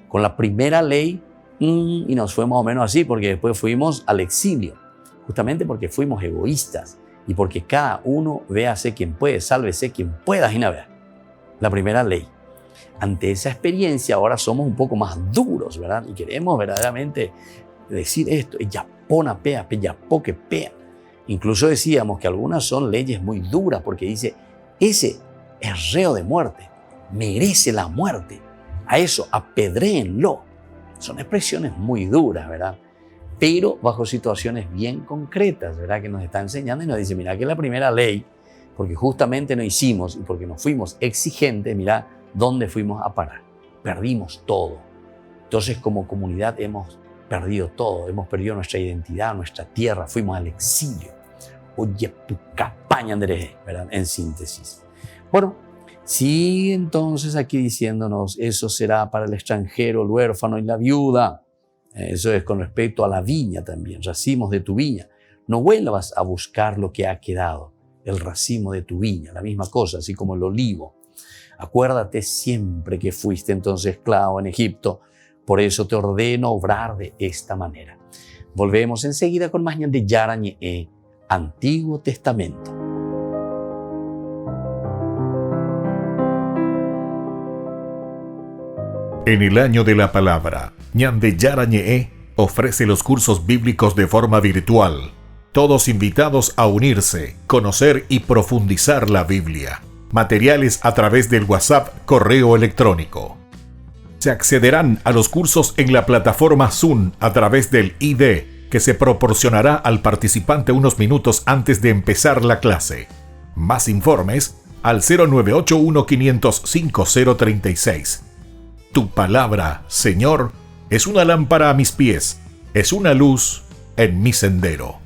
Con la primera ley, y nos fue más o menos así, porque después fuimos al exilio, justamente porque fuimos egoístas y porque cada uno véase quien puede, sálvese quien pueda, y nada. La primera ley. Ante esa experiencia ahora somos un poco más duros, ¿verdad? Y queremos verdaderamente decir esto, yapona pea, yapo que pea. Incluso decíamos que algunas son leyes muy duras porque dice, ese es reo de muerte, merece la muerte, a eso apedréenlo. Son expresiones muy duras, ¿verdad? Pero bajo situaciones bien concretas, ¿verdad?, que nos está enseñando y nos dice, mira, que la primera ley, porque justamente no hicimos y porque nos fuimos exigentes, mira dónde fuimos a parar. Perdimos todo. Entonces, como comunidad hemos perdido todo, hemos perdido nuestra identidad, nuestra tierra, fuimos al exilio. Oye, campaña, Andrés, ¿verdad?, en síntesis. Bueno, sí, entonces aquí diciéndonos, eso será para el extranjero, el huérfano y la viuda. Eso es con respecto a la viña también, racimos de tu viña. No vuelvas a buscar lo que ha quedado, el racimo de tu viña, la misma cosa, así como el olivo. Acuérdate siempre que fuiste entonces esclavo en Egipto, por eso te ordeno obrar de esta manera. Volvemos enseguida con más de Yarañe, Antiguo Testamento. En el año de la palabra, Ñande Yarañe ofrece los cursos bíblicos de forma virtual. Todos invitados a unirse, conocer y profundizar la Biblia. Materiales a través del WhatsApp, correo electrónico. Se accederán a los cursos en la plataforma Zoom a través del ID, que se proporcionará al participante unos minutos antes de empezar la clase. Más informes al 0981-500-5036. Tu palabra, Señor, es una lámpara a mis pies, es una luz en mi sendero.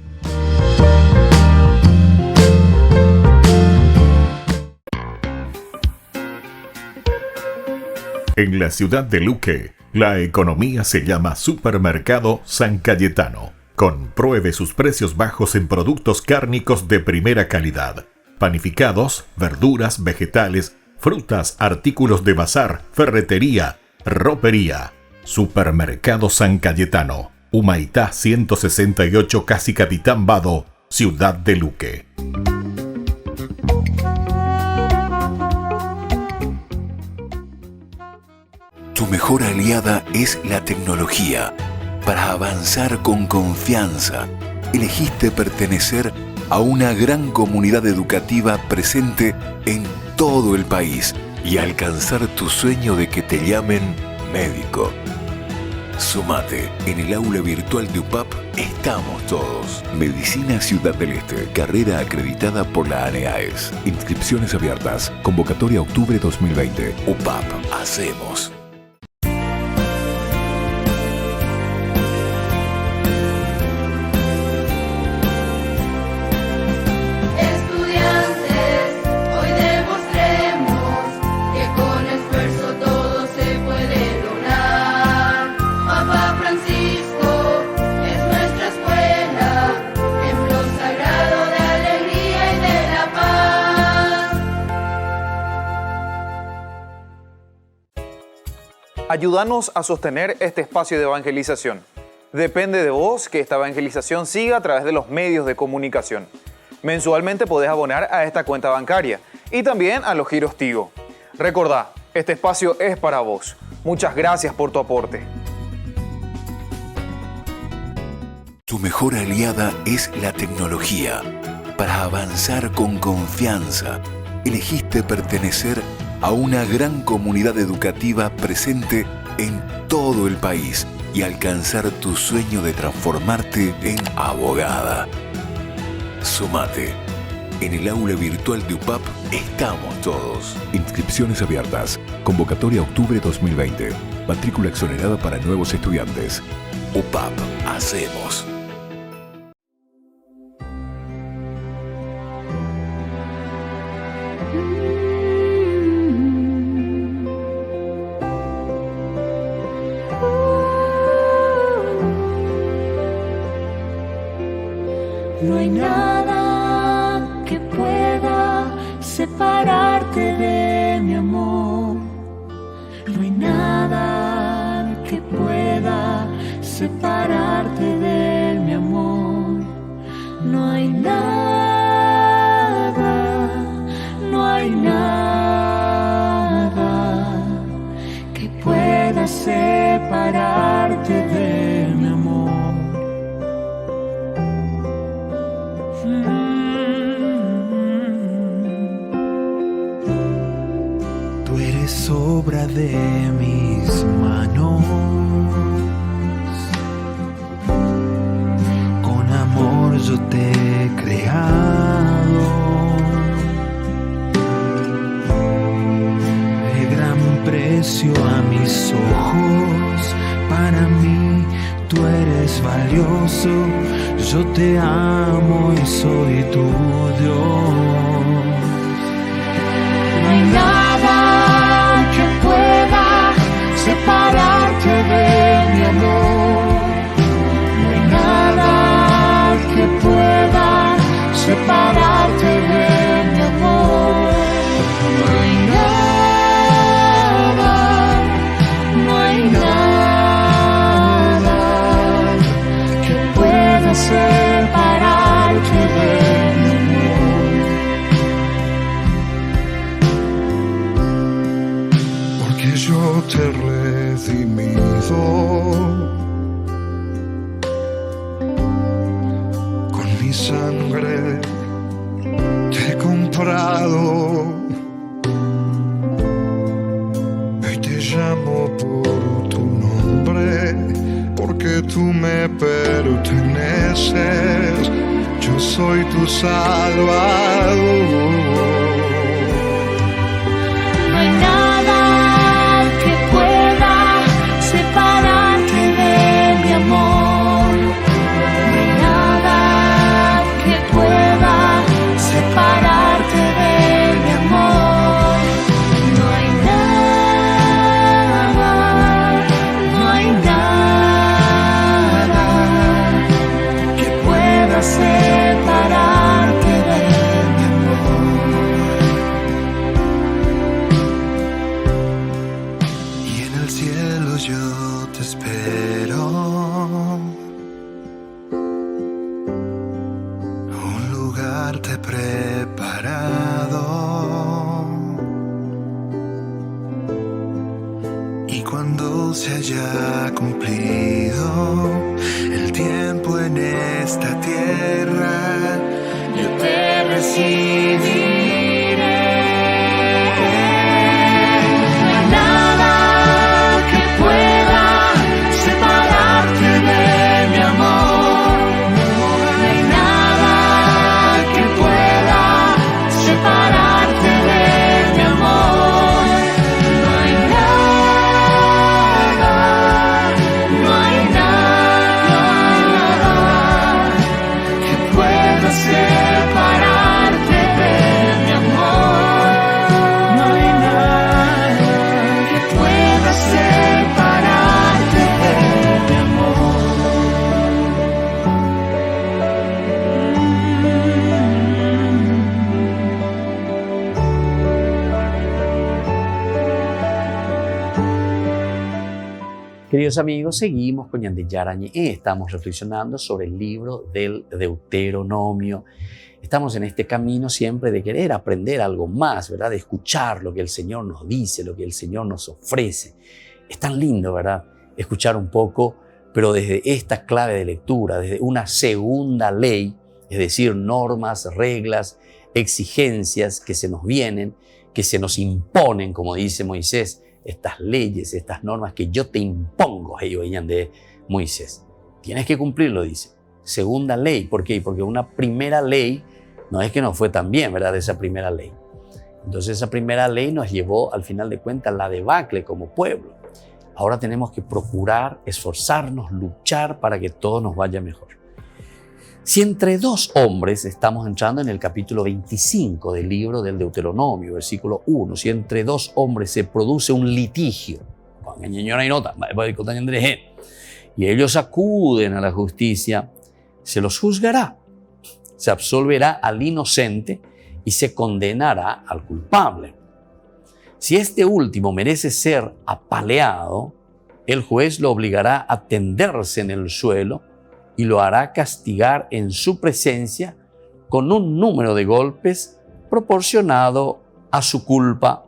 En la ciudad de Luque, la economía se llama Supermercado San Cayetano. Compruebe sus precios bajos en productos cárnicos de primera calidad. Panificados, verduras, vegetales, frutas, artículos de bazar, ferretería, ropería. Supermercado San Cayetano, Humaitá 168, Casi Capitán Vado, ciudad de Luque. Tu mejor aliada es la tecnología. Para avanzar con confianza, elegiste pertenecer a una gran comunidad educativa presente en todo el país y alcanzar tu sueño de que te llamen médico. Sumate, en el aula virtual de UPAP estamos todos. Medicina Ciudad del Este, carrera acreditada por la ANEAES. Inscripciones abiertas, convocatoria octubre 2020. UPAP, hacemos. Estudiantes, hoy demostremos que con esfuerzo todo Ayúdanos a sostener este espacio de evangelización. Depende de vos que esta evangelización siga a través de los medios de comunicación. Mensualmente podés abonar a esta cuenta bancaria y también a los giros Tigo. Recordá, este espacio es para vos. Muchas gracias por tu aporte. Tu mejor aliada es la tecnología. Para avanzar con confianza, elegiste pertenecer a una gran comunidad educativa presente en todo el país y alcanzar tu sueño de transformarte en abogada. Sumate. En el aula virtual de UPAP estamos todos. Inscripciones abiertas. Convocatoria octubre 2020. Matrícula exonerada para nuevos estudiantes. UPAP. Hacemos. No hay nada que pueda separarte de mi amor. No hay nada que pueda separarte de mi amor. No hay nada, no hay nada que pueda separarte de mi amor. Tú eres obra de mis manos, con amor yo te he creado, de gran precio a mis ojos, para mí tú eres valioso, yo te amo y soy tu Dios. No hay nada que pueda separarte de mi amor. No hay nada que pueda separarte de mi amor. No hay nada, no hay nada que pueda separarte de mi amor. Porque yo te he redimido con mi sangre, te he comprado y te llamo por tu nombre, porque tú me perteneces, yo soy tu Salvador. No hay nada que pueda separarte de mi amor. No hay nada que pueda separarte de mi amor. No hay nada, no hay nada que pueda separarte de mi amor. Y en el cielo yo te espero, un lugar te he preparado, y cuando se haya cumplido el tiempo en esta tierra, yo te recibiré. No hay nada que pueda separarte de mi amor. No hay nada que pueda separarte de mi amor. No hay nada, no hay nada que pueda separarte de Queridos amigos, seguimos con Ñan de Yarañé. Estamos reflexionando sobre el libro del Deuteronomio. Estamos en este camino siempre de querer aprender algo más, ¿verdad? De escuchar lo que el Señor nos dice, lo que el Señor nos ofrece. Es tan lindo, ¿verdad? Escuchar un poco, pero desde esta clave de lectura, desde una segunda ley, es decir, normas, reglas, exigencias que se nos vienen, que se nos imponen, como dice Moisés, estas leyes, estas normas que yo te impongo, ellos venían de Moisés. Tienes que cumplirlo, dice. Segunda ley, ¿por qué? Porque una primera ley no es que no fue tan bien, ¿verdad? Esa primera ley. Entonces esa primera ley nos llevó al final de cuentas a la debacle como pueblo. Ahora tenemos que procurar, esforzarnos, luchar para que todo nos vaya mejor. Si entre dos hombres, estamos entrando en el capítulo 25 del libro del Deuteronomio, versículo 1, si entre dos hombres se produce un litigio, y ellos acuden a la justicia, se los juzgará, se absolverá al inocente y se condenará al culpable. Si este último merece ser apaleado, el juez lo obligará a tenderse en el suelo y lo hará castigar en su presencia con un número de golpes proporcionado a su culpa.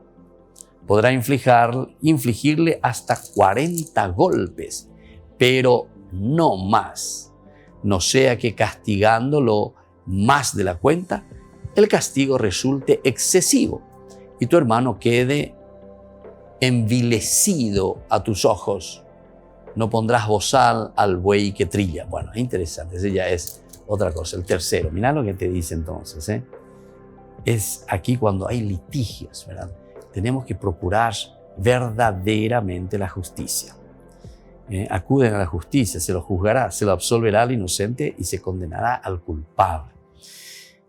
Podrá infligirle hasta 40 golpes, pero no más. No sea que castigándolo más de la cuenta, el castigo resulte excesivo y tu hermano quede envilecido a tus ojos. No pondrás bozal al buey que trilla. Bueno, es interesante, ese ya es otra cosa. El tercero, mirá lo que te dice entonces. Es aquí cuando hay litigios, ¿verdad? Tenemos que procurar verdaderamente la justicia. Acuden a la justicia, se lo juzgará, se lo absolverá al inocente y se condenará al culpable.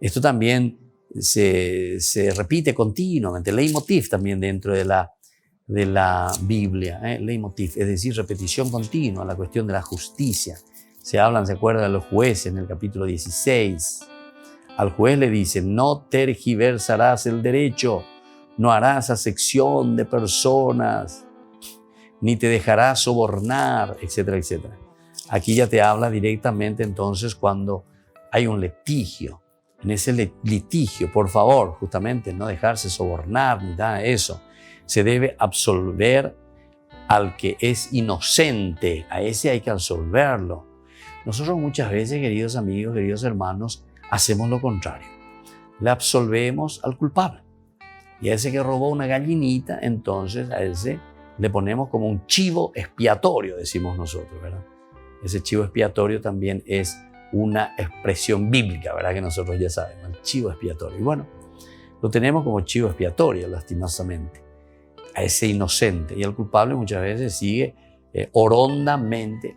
Esto también se repite continuamente, leitmotiv también dentro de la Biblia, leitmotiv, es decir, repetición continua, la cuestión de la justicia. Se acuerdan de los jueces en el capítulo 16. Al juez le dice, no tergiversarás el derecho, no harás acepción de personas, ni te dejarás sobornar, etcétera, etcétera. Aquí ya te habla directamente entonces cuando hay un litigio. En ese litigio, por favor, justamente no dejarse sobornar, ni nada de eso. Se debe absolver al que es inocente, a ese hay que absolverlo. Nosotros muchas veces, queridos amigos, queridos hermanos, hacemos lo contrario. Le absolvemos al culpable. Y a ese que robó una gallinita, entonces a ese le ponemos como un chivo expiatorio, decimos nosotros, ¿verdad? Ese chivo expiatorio también es una expresión bíblica, ¿verdad? Que nosotros ya sabemos, el chivo expiatorio. Y bueno, lo tenemos como chivo expiatorio, lastimosamente, a ese inocente. Y el culpable muchas veces sigue orondamente,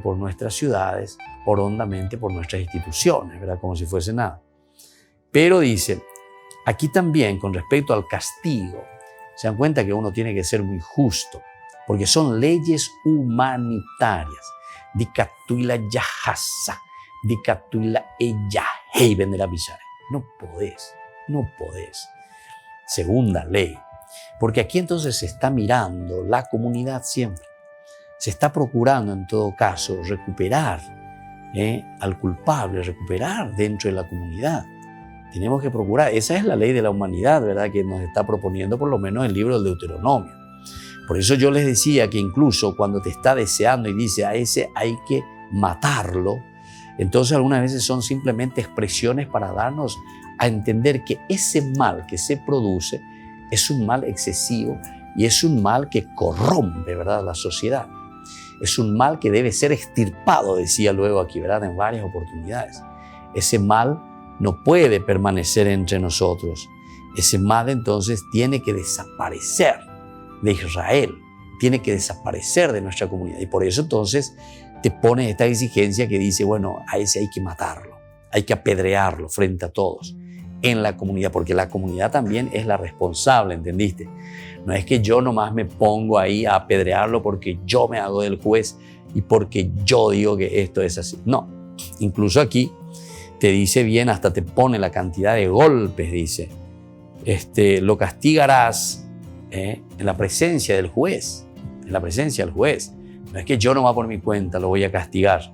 por nuestras ciudades, orondamente por nuestras instituciones, ¿verdad? Como si fuese nada. Pero dice, aquí también con respecto al castigo, se dan cuenta que uno tiene que ser muy justo, porque son leyes humanitarias. Dicatuila yahasa, dicatuila ella, hey, vender a pisar. No podés. Segunda ley. Porque aquí entonces se está mirando la comunidad siempre. Se está procurando en todo caso recuperar al culpable, recuperar dentro de la comunidad. Tenemos que procurar, esa es la ley de la humanidad, ¿verdad? Que nos está proponiendo por lo menos el libro del Deuteronomio. Por eso yo les decía que incluso cuando te está deseando y dice a ese hay que matarlo, entonces algunas veces son simplemente expresiones para darnos a entender que ese mal que se produce es un mal excesivo y es un mal que corrompe, ¿verdad?, la sociedad. Es un mal que debe ser extirpado, decía luego aquí, ¿verdad?, en varias oportunidades. Ese mal no puede permanecer entre nosotros. Ese mal entonces tiene que desaparecer de Israel, tiene que desaparecer de nuestra comunidad. Y por eso entonces te pone esta exigencia que dice, bueno, a ese hay que matarlo, hay que apedrearlo frente a todos en la comunidad, porque la comunidad también es la responsable, ¿entendiste? No es que yo nomás me pongo ahí a apedrearlo porque yo me hago del juez y porque yo digo que esto es así. No, incluso aquí te dice bien, hasta te pone la cantidad de golpes, dice, lo castigarás en la presencia del juez. en la presencia del juez. No es que yo nomás por mi cuenta lo voy a castigar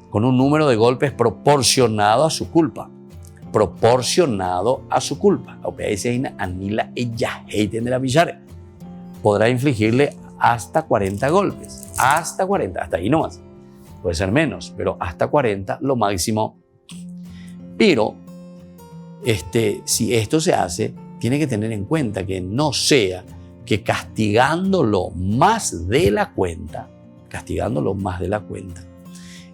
con un número de golpes proporcionado a su culpa. Proporcionado a su culpa. Podrá infligirle hasta 40 golpes. Hasta 40, hasta ahí nomás. Puede ser menos, pero hasta 40 lo máximo. Pero si esto se hace, tiene que tener en cuenta que no sea que castigándolo más de la cuenta,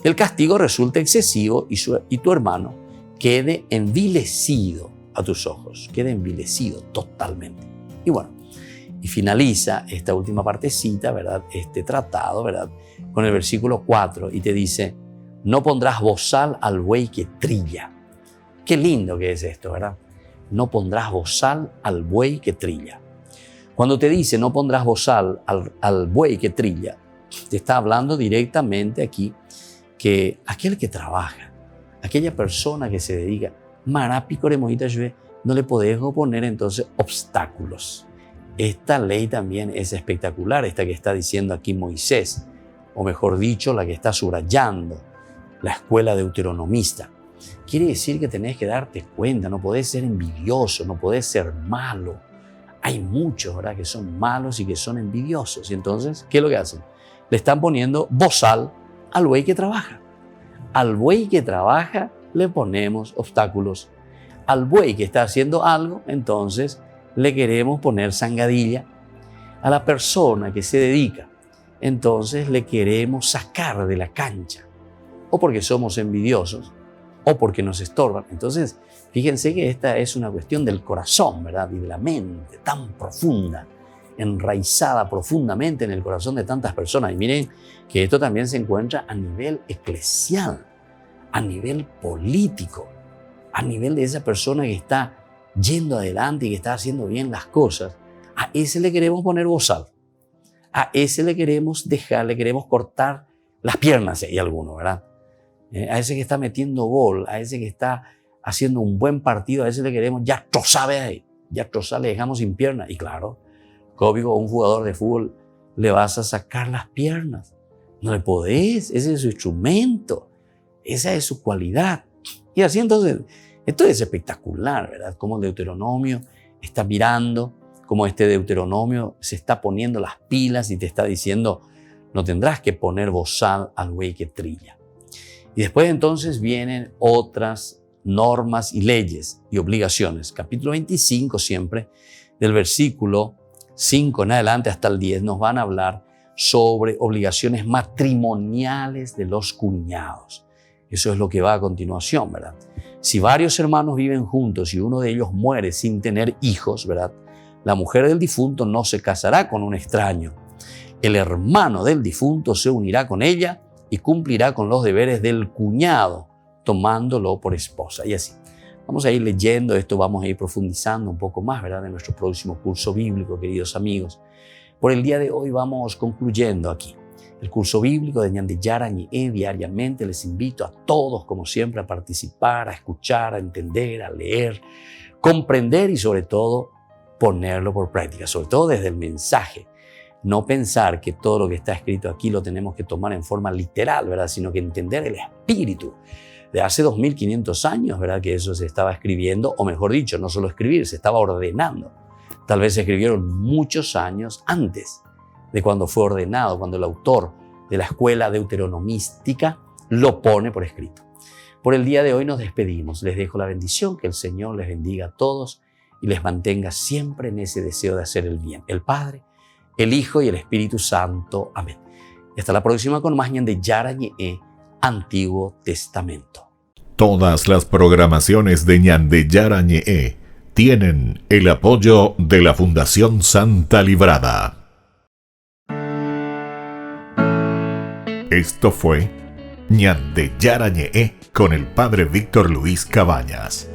el castigo resulte excesivo y tu hermano quede envilecido a tus ojos, quede envilecido totalmente. Y bueno, y finaliza esta última partecita, ¿verdad? Este tratado, ¿verdad? Con el versículo 4 y te dice, no pondrás bozal al buey que trilla. Qué lindo que es esto, ¿verdad? No pondrás bozal al buey que trilla. Cuando te dice no pondrás bozal al buey que trilla, te está hablando directamente aquí que aquel que trabaja, aquella persona que se dedica, no le podés poner entonces obstáculos. Esta ley también es espectacular, esta que está diciendo aquí Moisés, o mejor dicho, la que está subrayando la escuela deuteronomista. Quiere decir que tenés que darte cuenta, no podés ser envidioso, no podés ser malo. Hay muchos, ¿verdad?, que son malos y que son envidiosos. Y entonces, ¿qué es lo que hacen? Le están poniendo bozal al buey que trabaja. Al buey que trabaja le ponemos obstáculos. Al buey que está haciendo algo, entonces le queremos poner zancadilla. A la persona que se dedica, entonces le queremos sacar de la cancha. O porque somos envidiosos, o porque nos estorban. Entonces, fíjense que esta es una cuestión del corazón, ¿verdad? Y de la mente tan profunda, enraizada profundamente en el corazón de tantas personas. Y miren que esto también se encuentra a nivel eclesial, a nivel político, a nivel de esa persona que está yendo adelante y que está haciendo bien las cosas. A ese le queremos poner bozal. A ese le queremos dejar, le queremos cortar las piernas, si hay alguno, ¿verdad? A ese que está metiendo gol, a ese que está haciendo un buen partido, a ese le queremos ya trozar ahí, ya trozar, le dejamos sin pierna. Y claro, cómico, a un jugador de fútbol le vas a sacar las piernas. No le podés, ese es su instrumento, esa es su cualidad. Y así entonces, esto es espectacular, ¿verdad? Como el Deuteronomio está mirando, como este Deuteronomio se está poniendo las pilas y te está diciendo, no tendrás que poner bozal al buey que trilla. Y después entonces vienen otras normas y leyes y obligaciones. Capítulo 25 siempre, del versículo 5 en adelante hasta el 10, nos van a hablar sobre obligaciones matrimoniales de los cuñados. Eso es lo que va a continuación, ¿verdad? Si varios hermanos viven juntos y uno de ellos muere sin tener hijos, ¿verdad? La mujer del difunto no se casará con un extraño. El hermano del difunto se unirá con ella y cumplirá con los deberes del cuñado, tomándolo por esposa. Y así. Vamos a ir leyendo esto, vamos a ir profundizando un poco más, ¿verdad?, en nuestro próximo curso bíblico, queridos amigos. Por el día de hoy vamos concluyendo aquí el curso bíblico de Ñan de Yarañe. Diariamente les invito a todos, como siempre, a participar, a escuchar, a entender, a leer, comprender y sobre todo ponerlo por práctica, sobre todo desde el mensaje. No pensar que todo lo que está escrito aquí lo tenemos que tomar en forma literal, ¿verdad?, sino que entender el espíritu de hace 2500 años, ¿verdad?, que eso se estaba escribiendo, o mejor dicho, no solo escribir, se estaba ordenando. Tal vez se escribieron muchos años antes de cuando fue ordenado, cuando el autor de la escuela deuteronomística lo pone por escrito. Por el día de hoy nos despedimos. Les dejo la bendición, que el Señor les bendiga a todos y les mantenga siempre en ese deseo de hacer el bien. El Padre, el Hijo y el Espíritu Santo. Amén. Y hasta la próxima con más Ñan de Yarañe, Antiguo Testamento. Todas las programaciones de Ñan de Yarañe tienen el apoyo de la Fundación Santa Librada. Esto fue Ñan de Yarañe con el Padre Víctor Luis Cabañas.